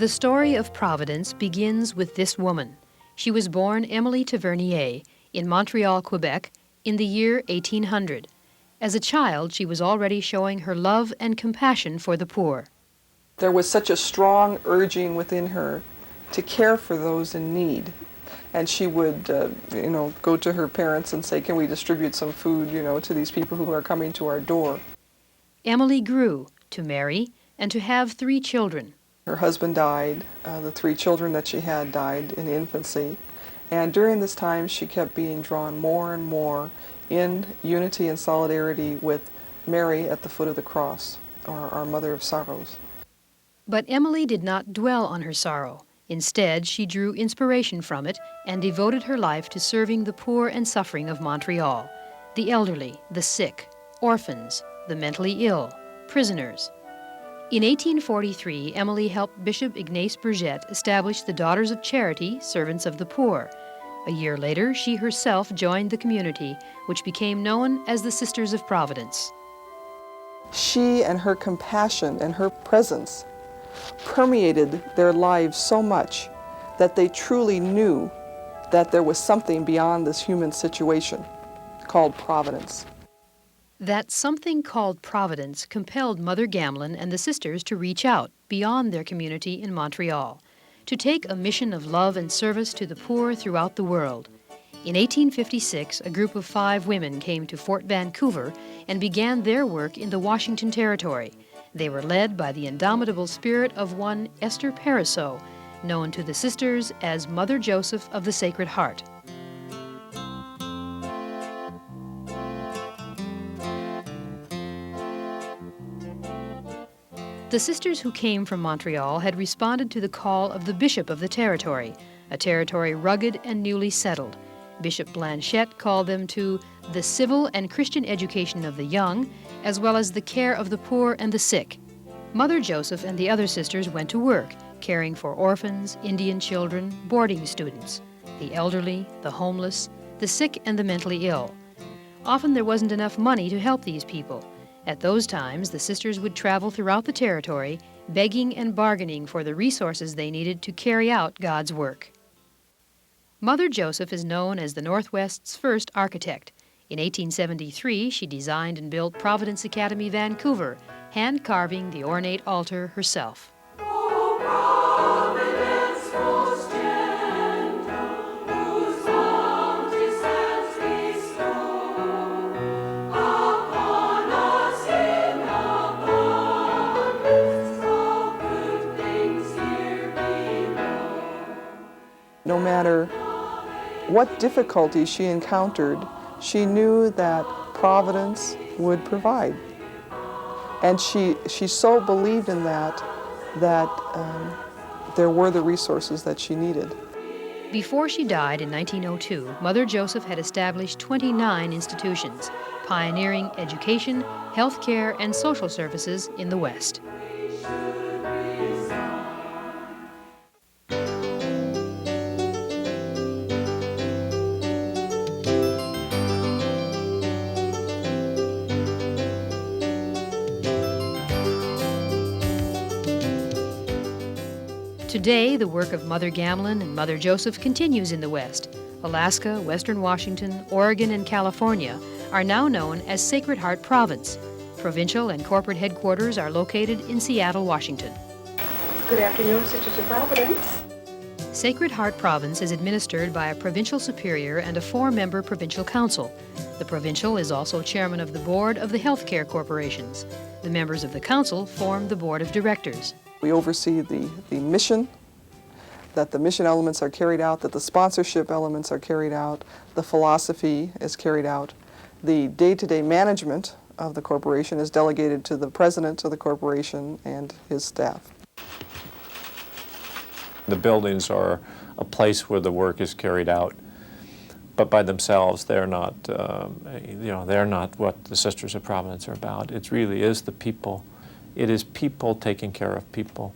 The story of Providence begins with this woman. She was born Emily Tavernier in Montreal, Quebec, in the year 1800. As a child, she was already showing her love and compassion for the poor. There was such a strong urging within her to care for those in need. And she would, go to her parents and say, can we distribute some food, to these people who are coming to our door. Emily grew to marry and to have 3 children. Her husband died. The 3 children that she had died in infancy. And during this time, she kept being drawn more and more in unity and solidarity with Mary at the foot of the cross, or our Mother of Sorrows. But Emily did not dwell on her sorrow. Instead, she drew inspiration from it and devoted her life to serving the poor and suffering of Montreal, the elderly, the sick, orphans, the mentally ill, prisoners. In 1843, Emily helped Bishop Ignace Burgette establish the Daughters of Charity, Servants of the Poor. A year later, she herself joined the community, which became known as the Sisters of Providence. She and her compassion and her presence permeated their lives so much that they truly knew that there was something beyond this human situation called Providence. That something called Providence compelled Mother Gamlin and the sisters to reach out beyond their community in Montreal, to take a mission of love and service to the poor throughout the world. In 1856, a group of 5 women came to Fort Vancouver and began their work in the Washington Territory. They were led by the indomitable spirit of one Esther Pariseau, known to the sisters as Mother Joseph of the Sacred Heart. The sisters who came from Montreal had responded to the call of the bishop of the territory, a territory rugged and newly settled. Bishop Blanchette called them to the civil and Christian education of the young, as well as the care of the poor and the sick. Mother Joseph and the other sisters went to work, caring for orphans, Indian children, boarding students, the elderly, the homeless, the sick, and the mentally ill. Often there wasn't enough money to help these people. At those times, the sisters would travel throughout the territory, begging and bargaining for the resources they needed to carry out God's work. Mother Joseph is known as the Northwest's first architect. In 1873, she designed and built Providence Academy, Vancouver, hand-carving the ornate altar herself. No matter what difficulties she encountered, she knew that Providence would provide. And she so believed in that there were the resources that she needed. Before she died in 1902, Mother Joseph had established 29 institutions, pioneering education, health care, and social services in the West. Today, the work of Mother Gamlin and Mother Joseph continues in the West. Alaska, Western Washington, Oregon, and California are now known as Sacred Heart Province. Provincial and corporate headquarters are located in Seattle, Washington. Good afternoon, Sisters of Providence. Sacred Heart Province is administered by a provincial superior and a 4-member provincial council. The provincial is also chairman of the board of the healthcare corporations. The members of the council form the board of directors. We oversee the mission, that the mission elements are carried out, that the sponsorship elements are carried out, the philosophy is carried out. The day-to-day management of the corporation is delegated to the president of the corporation and his staff. The buildings are a place where the work is carried out, but by themselves they're not, they're not what the Sisters of Providence are about. It really is the people. It is people taking care of people.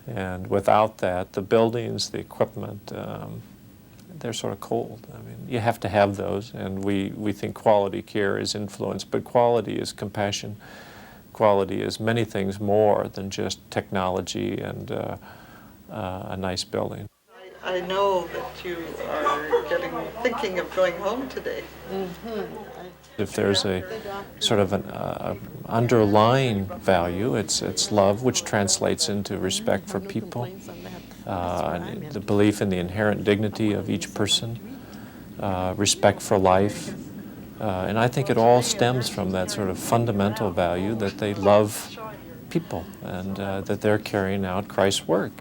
And without that, the buildings, the equipment, they're sort of cold. I mean, you have to have those, and we think quality care is influence, but quality is compassion. Quality is many things more than just technology and a nice building. I know that you are thinking of going home today. If there's a sort of an underlying value, it's love, which translates into respect for people, and the belief in the inherent dignity of each person, respect for life. And I think it all stems from that sort of fundamental value that they love people and that they're carrying out Christ's work.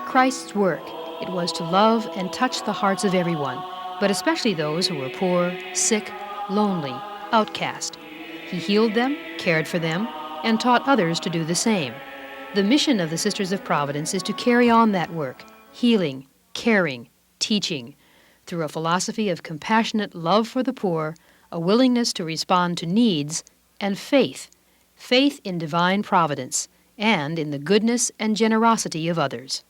Christ's work. It was to love and touch the hearts of everyone, but especially those who were poor, sick, lonely, outcast. He healed them, cared for them, and taught others to do the same. The mission of the Sisters of Providence is to carry on that work, healing, caring, teaching, through a philosophy of compassionate love for the poor, a willingness to respond to needs, and faith in divine providence, and in the goodness and generosity of others.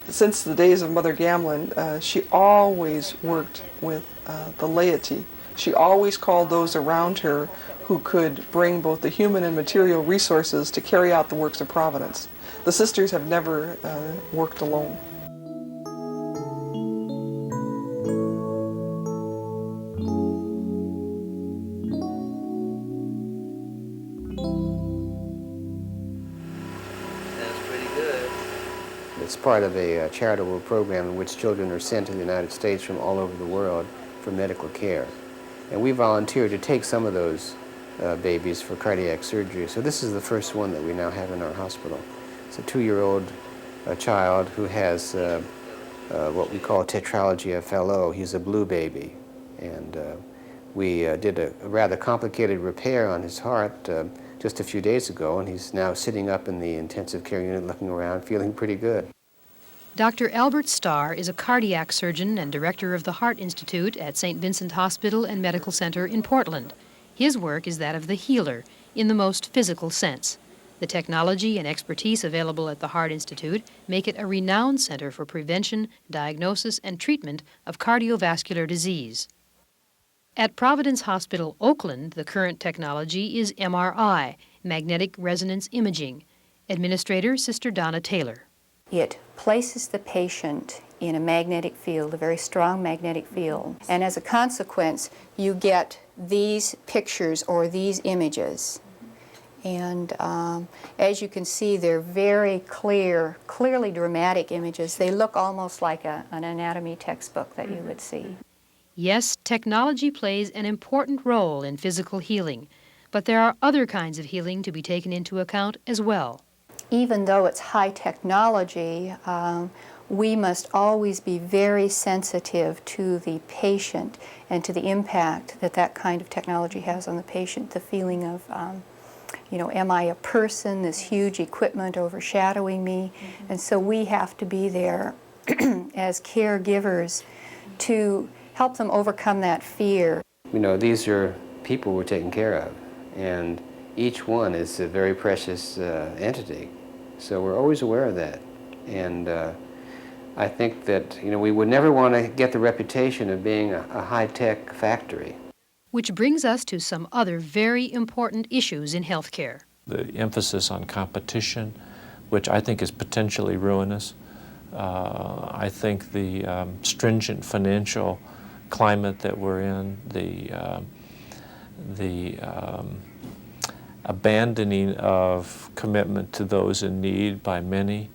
Since the days of Mother Gamlin, she always worked with the laity. She always called those around her who could bring both the human and material resources to carry out the works of Providence. The sisters have never worked alone. It's part of a charitable program in which children are sent to the United States from all over the world for medical care. And we volunteered to take some of those babies for cardiac surgery. So this is the first one that we now have in our hospital. It's a 2-year-old child who has what we call tetralogy of Fallot. He's a blue baby. And we did a rather complicated repair on his heart just a few days ago, and he's now sitting up in the intensive care unit looking around, feeling pretty good. Dr. Albert Starr is a cardiac surgeon and director of the Heart Institute at St. Vincent Hospital and Medical Center in Portland. His work is that of the healer, in the most physical sense. The technology and expertise available at the Heart Institute make it a renowned center for prevention, diagnosis, and treatment of cardiovascular disease. At Providence Hospital, Oakland, the current technology is MRI, magnetic resonance imaging. Administrator, Sister Donna Taylor. It places the patient in a magnetic field, a very strong magnetic field, and as a consequence, you get these pictures or these images. And as you can see, they're very clearly dramatic images. They look almost like an anatomy textbook that you would see. Yes, technology plays an important role in physical healing, but there are other kinds of healing to be taken into account as well. Even though it's high technology, we must always be very sensitive to the patient and to the impact that that kind of technology has on the patient, the feeling of, am I a person, this huge equipment overshadowing me? And so we have to be there as caregivers to help them overcome that fear. These are people we're taking care of, and each one is a very precious entity. So we're always aware of that. And I think that, we would never want to get the reputation of being a high-tech factory. Which brings us to some other very important issues in healthcare. The emphasis on competition, which I think is potentially ruinous. I think the stringent financial climate that we're in, the abandoning of commitment to those in need by many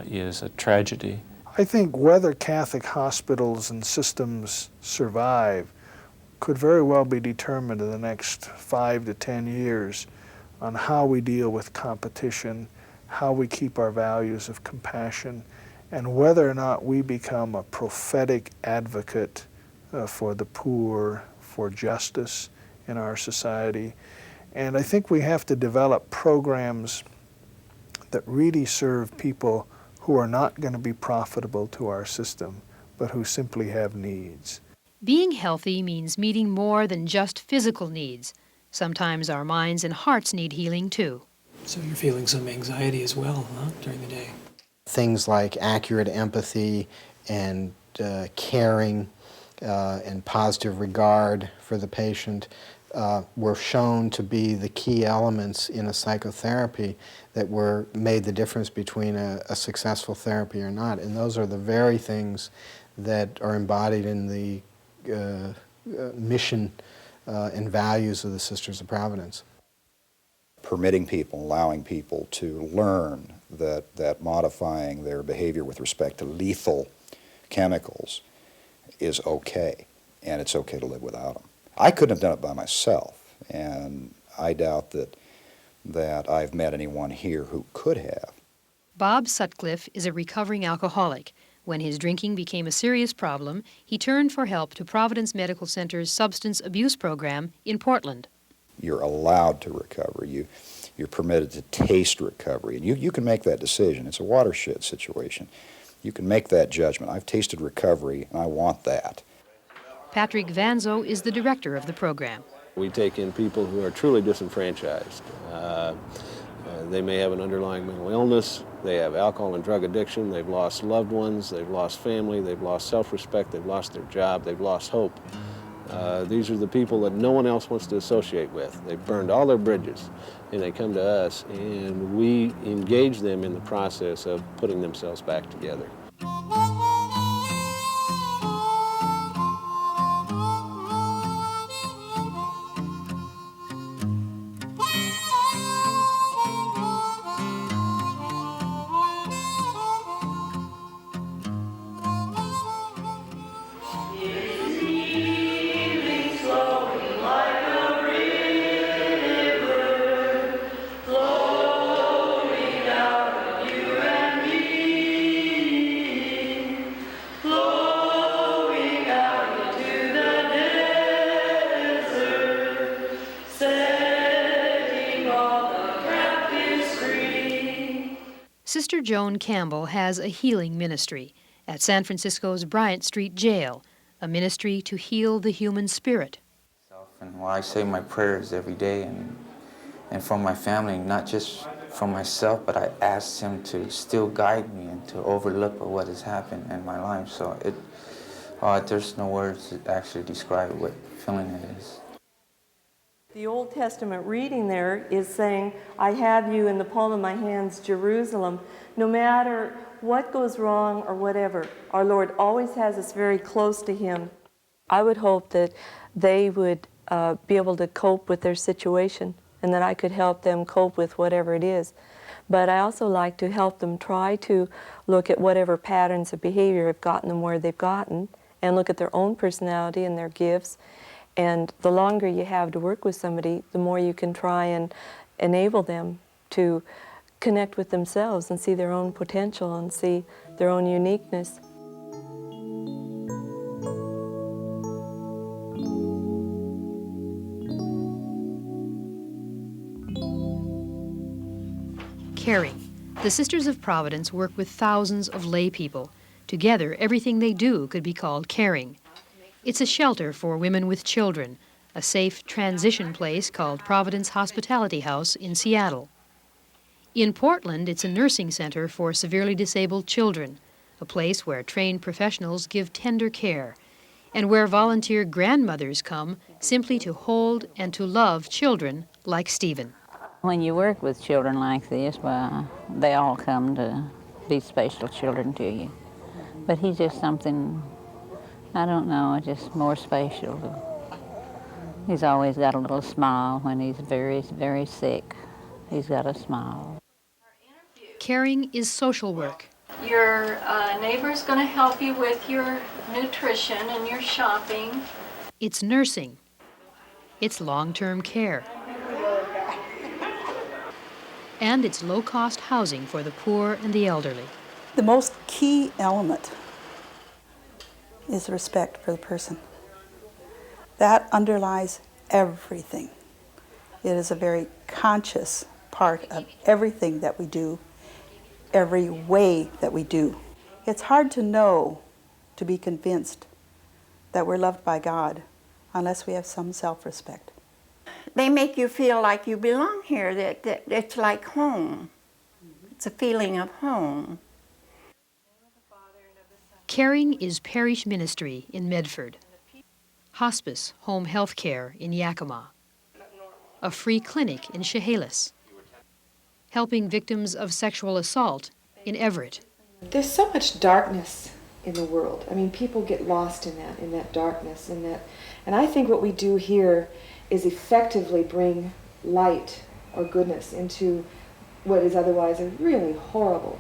is a tragedy. I think whether Catholic hospitals and systems survive could very well be determined in the next 5 to 10 years on how we deal with competition, how we keep our values of compassion, and whether or not we become a prophetic advocate for the poor, for justice in our society. And I think we have to develop programs that really serve people who are not going to be profitable to our system, but who simply have needs. Being healthy means meeting more than just physical needs. Sometimes our minds and hearts need healing too. So you're feeling some anxiety as well, huh, during the day? Things like accurate empathy and caring and positive regard for the patient were shown to be the key elements in a psychotherapy that made the difference between a successful therapy or not. And those are the very things that are embodied in the mission and values of the Sisters of Providence. Permitting people, allowing people to learn that modifying their behavior with respect to lethal chemicals is okay, and it's okay to live without them. I couldn't have done it by myself, and I doubt that I've met anyone here who could have. Bob Sutcliffe is a recovering alcoholic. When his drinking became a serious problem, he turned for help to Providence Medical Center's substance abuse program in Portland. You're allowed to recover. You're permitted to taste recovery, and you can make that decision. It's a watershed situation. You can make that judgment. I've tasted recovery, and I want that. Patrick Vanzo is the director of the program. We take in people who are truly disenfranchised. They may have an underlying mental illness, they have alcohol and drug addiction, they've lost loved ones, they've lost family, they've lost self-respect, they've lost their job, they've lost hope. These are the people that no one else wants to associate with. They've burned all their bridges, and they come to us, and we engage them in the process of putting themselves back together. Sister Joan Campbell has a healing ministry at San Francisco's Bryant Street Jail, a ministry to heal the human spirit. And while I say my prayers every day and for my family, not just for myself, but I ask Him to still guide me and to overlook what has happened in my life. So there's no words to actually describe what feeling it is. The Old Testament reading there is saying, I have you in the palm of my hands, Jerusalem. No matter what goes wrong or whatever, our Lord always has us very close to Him. I would hope that they would be able to cope with their situation and that I could help them cope with whatever it is. But I also like to help them try to look at whatever patterns of behavior have gotten them where they've gotten and look at their own personality and their gifts. And the longer you have to work with somebody, the more you can try and enable them to connect with themselves and see their own potential and see their own uniqueness. Caring. The Sisters of Providence work with thousands of lay people. Together, everything they do could be called caring. It's a shelter for women with children, a safe transition place called Providence Hospitality House in Seattle. In Portland, it's a nursing center for severely disabled children, a place where trained professionals give tender care, and where volunteer grandmothers come simply to hold and to love children like Stephen. When you work with children like this, well, they all come to be special children to you. But he's just something, I don't know, just more special. He's always got a little smile when he's very, very sick. He's got a smile. Caring is social work. Your neighbor's going to help you with your nutrition and your shopping. It's nursing. It's long-term care. And it's low-cost housing for the poor and the elderly. The most key element is respect for the person. That underlies everything. It is a very conscious part of everything that we do, every way that we do. It's hard to know, to be convinced that we're loved by God unless we have some self-respect. They make you feel like you belong here, that it's like home. It's a feeling of home. Caring is parish ministry in Medford, hospice, home health care in Yakima, a free clinic in Chehalis, helping victims of sexual assault in Everett. There's so much darkness in the world. I mean, people get lost in that darkness, and I think what we do here is effectively bring light or goodness into what is otherwise a really horrible,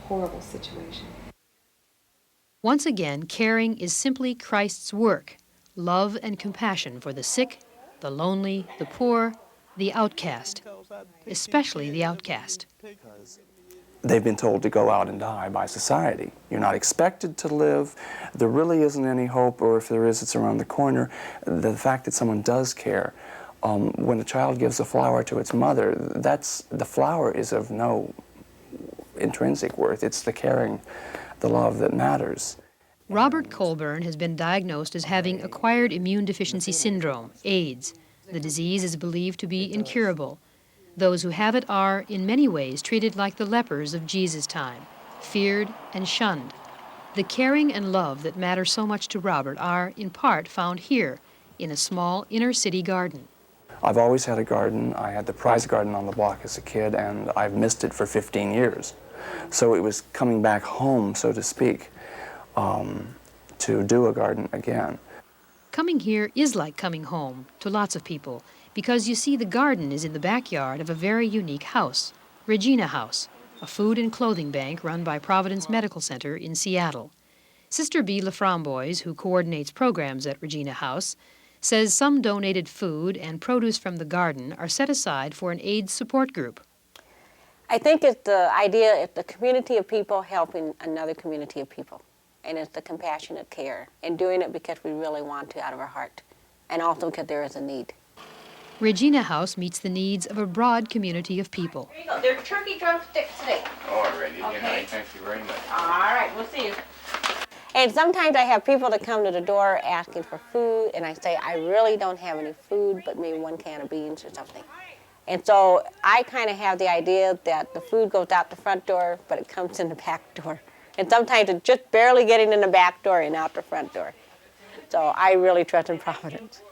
horrible situation. Once again, caring is simply Christ's work, love and compassion for the sick, the lonely, the poor, the outcast, especially the outcast. They've been told to go out and die by society. You're not expected to live. There really isn't any hope, or if there is, it's around the corner. The fact that someone does care. When a child gives a flower to its mother, the flower is of no intrinsic worth. It's the caring, the love that matters. Robert Colburn has been diagnosed as having acquired immune deficiency syndrome, AIDS. The disease is believed to be incurable. Those who have it are, in many ways, treated like the lepers of Jesus' time, feared and shunned. The caring and love that matter so much to Robert are, in part, found here, in a small inner-city garden. I've always had a garden. I had the prize garden on the block as a kid, and I've missed it for 15 years. So it was coming back home, so to speak, to do a garden again. Coming here is like coming home to lots of people, because you see the garden is in the backyard of a very unique house, Regina House, a food and clothing bank run by Providence Medical Center in Seattle. Sister B. Laframboise, who coordinates programs at Regina House, says some donated food and produce from the garden are set aside for an AIDS support group. I think it's the idea of the community of people helping another community of people. And it's the compassionate care, and doing it because we really want to out of our heart, and also because there is a need. Regina House meets the needs of a broad community of people. Here you go. There's turkey drumsticks today. All righty. Okay. Thank you very much. All right, we'll see you. And sometimes I have people that come to the door asking for food, and I say, I really don't have any food, but maybe one can of beans or something. And so I kind of have the idea that the food goes out the front door, but it comes in the back door. And sometimes it's just barely getting in the back door and out the front door. So I really trust in Providence.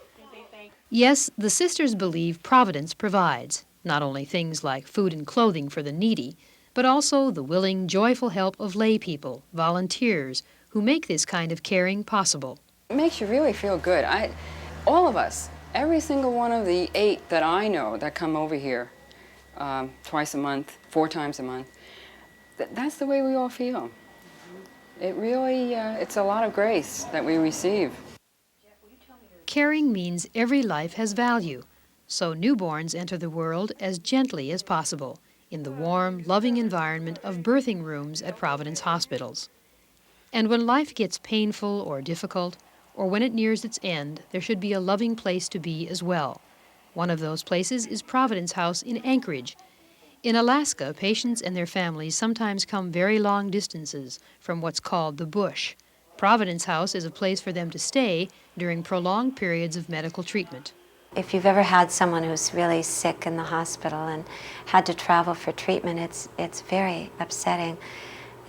Yes, the sisters believe Providence provides not only things like food and clothing for the needy, but also the willing, joyful help of lay people, volunteers, who make this kind of caring possible. It makes you really feel good. All of us, every single one of the 8 that I know that come over here twice a month, 4 times a month, that's the way we all feel. It really, it's a lot of grace that we receive. Caring means every life has value, so newborns enter the world as gently as possible in the warm, loving environment of birthing rooms at Providence hospitals. And when life gets painful or difficult, or when it nears its end, there should be a loving place to be as well. One of those places is Providence House in Anchorage. In Alaska, patients and their families sometimes come very long distances from what's called the bush. Providence House is a place for them to stay during prolonged periods of medical treatment. If you've ever had someone who's really sick in the hospital and had to travel for treatment, it's very upsetting.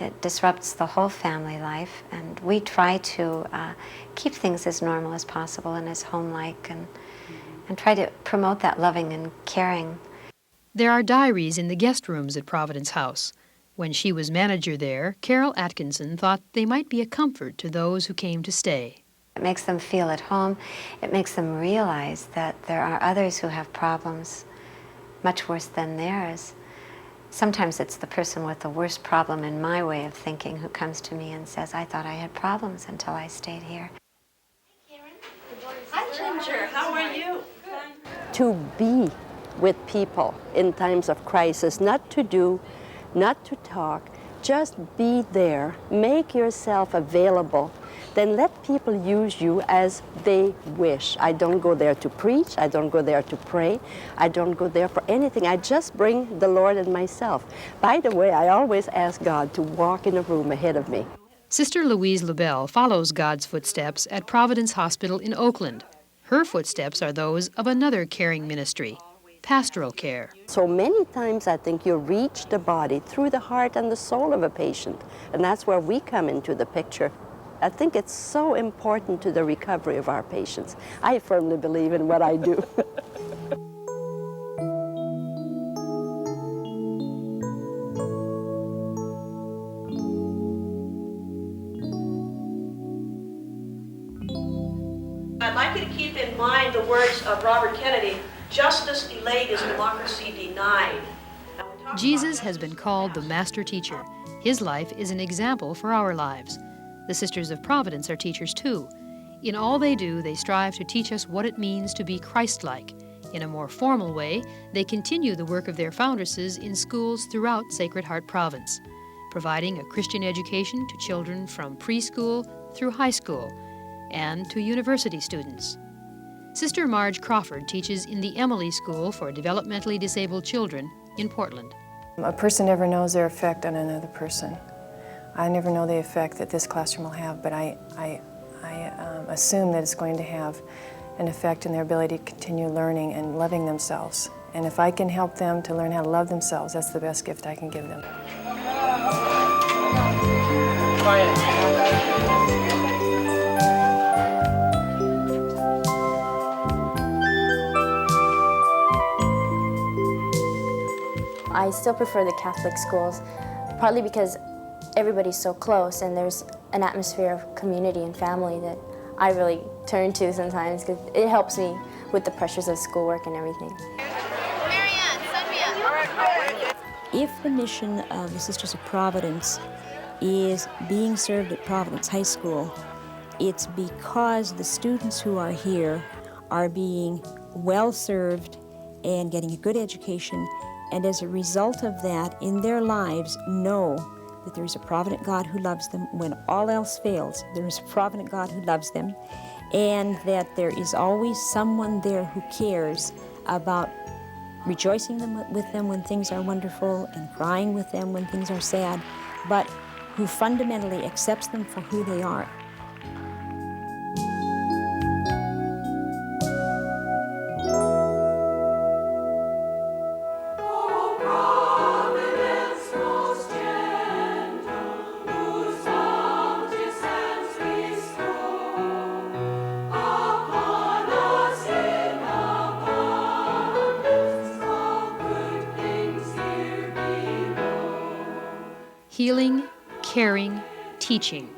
It disrupts the whole family life, and we try to keep things as normal as possible and as home-like, and try to promote that loving and caring. There are diaries in the guest rooms at Providence House. When she was manager there, Carol Atkinson thought they might be a comfort to those who came to stay. It makes them feel at home. It makes them realize that there are others who have problems much worse than theirs. Sometimes it's the person with the worst problem in my way of thinking who comes to me and says, I thought I had problems until I stayed here. Hi, Ginger. How are you? To be with people in times of crisis, not to do, not to talk, just be there, make yourself available, then let people use you as they wish. I don't go there to preach, I don't go there to pray, I don't go there for anything. I just bring the Lord and myself. By the way, I always ask God to walk in a room ahead of me. Sister Louise LaBelle follows God's footsteps at Providence Hospital in Oakland. Her footsteps are those of another caring ministry, pastoral care. So many times I think you reach the body through the heart and the soul of a patient, and that's where we come into the picture. I think it's so important to the recovery of our patients. I firmly believe in what I do. I'd like you to keep in mind the words of Robert Kennedy, "Justice delayed is democracy denied." Jesus has been called the master teacher. His life is an example for our lives. The Sisters of Providence are teachers too. In all they do, they strive to teach us what it means to be Christ-like. In a more formal way, they continue the work of their foundresses in schools throughout Sacred Heart Province, providing a Christian education to children from preschool through high school and to university students. Sister Marge Crawford teaches in the Emily School for Developmentally Disabled Children in Portland. A person never knows their effect on another person. I never know the effect that this classroom will have, but I assume that it's going to have an effect in their ability to continue learning and loving themselves. And if I can help them to learn how to love themselves, that's the best gift I can give them. I still prefer the Catholic schools, partly because everybody's so close and there's an atmosphere of community and family that I really turn to sometimes because it helps me with the pressures of schoolwork and everything. If the mission of the Sisters of Providence is being served at Providence High School, it's because the students who are here are being well served and getting a good education, and as a result of that, in their lives, know that there is a provident God who loves them. When all else fails, there is a provident God who loves them, and that there is always someone there who cares about rejoicing with them when things are wonderful and crying with them when things are sad, but who fundamentally accepts them for who they are. Healing, caring, teaching.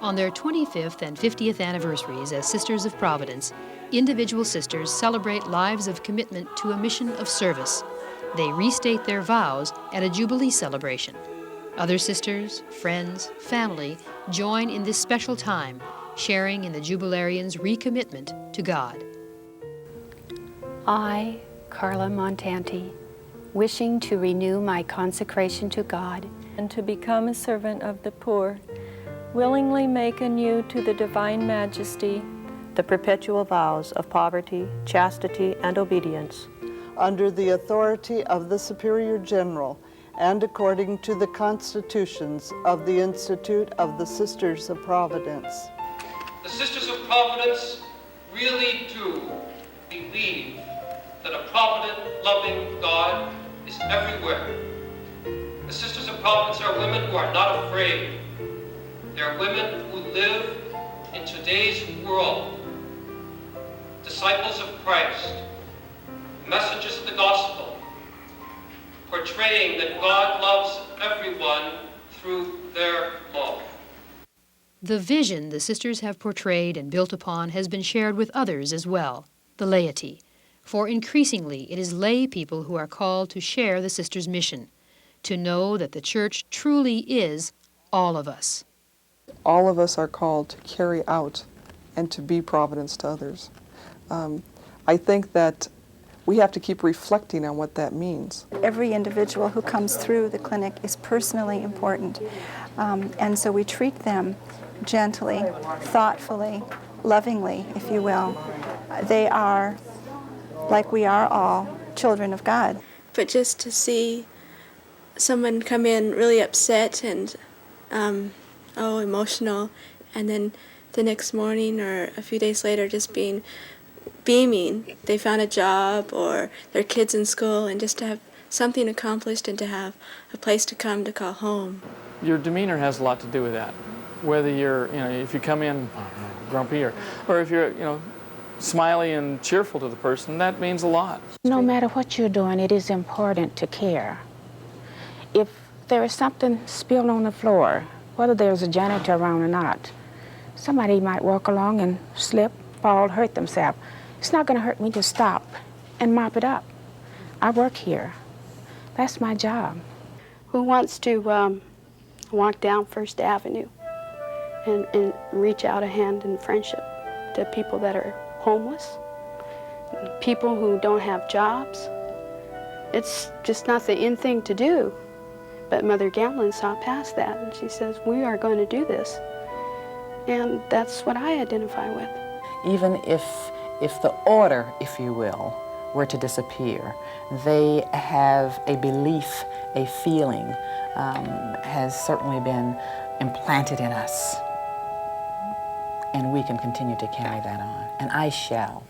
On their 25th and 50th anniversaries as Sisters of Providence, individual sisters celebrate lives of commitment to a mission of service. They restate their vows at a Jubilee celebration. Other sisters, friends, family join in this special time, sharing in the Jubilarians' recommitment to God. I, Carla Montanti, wishing to renew my consecration to God and to become a servant of the poor, willingly make anew to the divine majesty the perpetual vows of poverty, chastity, and obedience, under the authority of the Superior General and according to the constitutions of the Institute of the Sisters of Providence. The Sisters of Providence really do believe that a provident, loving God is everywhere. The Sisters of Providence are women who are not afraid. They are women who live in today's world, disciples of Christ, messengers of the gospel, portraying that God loves everyone through their love. The vision the sisters have portrayed and built upon has been shared with others as well, the laity. For increasingly it is lay people who are called to share the sisters' mission, to know that the church truly is all of us. All of us are called to carry out and to be providence to others. I think that we have to keep reflecting on what that means. Every individual who comes through the clinic is personally important, and so we treat them gently, thoughtfully, lovingly, if you will. They are, like we are all, children of God. But just to see someone come in really upset and emotional, and then the next morning or a few days later just beaming, they found a job or their kids in school, and just to have something accomplished and to have a place to come to call home. Your demeanor has a lot to do with that. whether you're, if you come in grumpy or if you're, smiley and cheerful to the person, that means a lot. No matter what you're doing, it is important to care. If there is something spilled on the floor, whether there's a janitor around or not, somebody might walk along and slip, fall, hurt themselves. It's not going to hurt me to stop and mop it up. I work here. That's my job. Who wants to walk down First Avenue and reach out a hand in friendship to people that are homeless, people who don't have jobs? It's just not the in thing to do. But Mother Gamlin saw past that, and she says, we are going to do this. And that's what I identify with. Even if the order, if you will, were to disappear, they have a belief, a feeling, has certainly been implanted in us. And we can continue to carry that on. And I shall.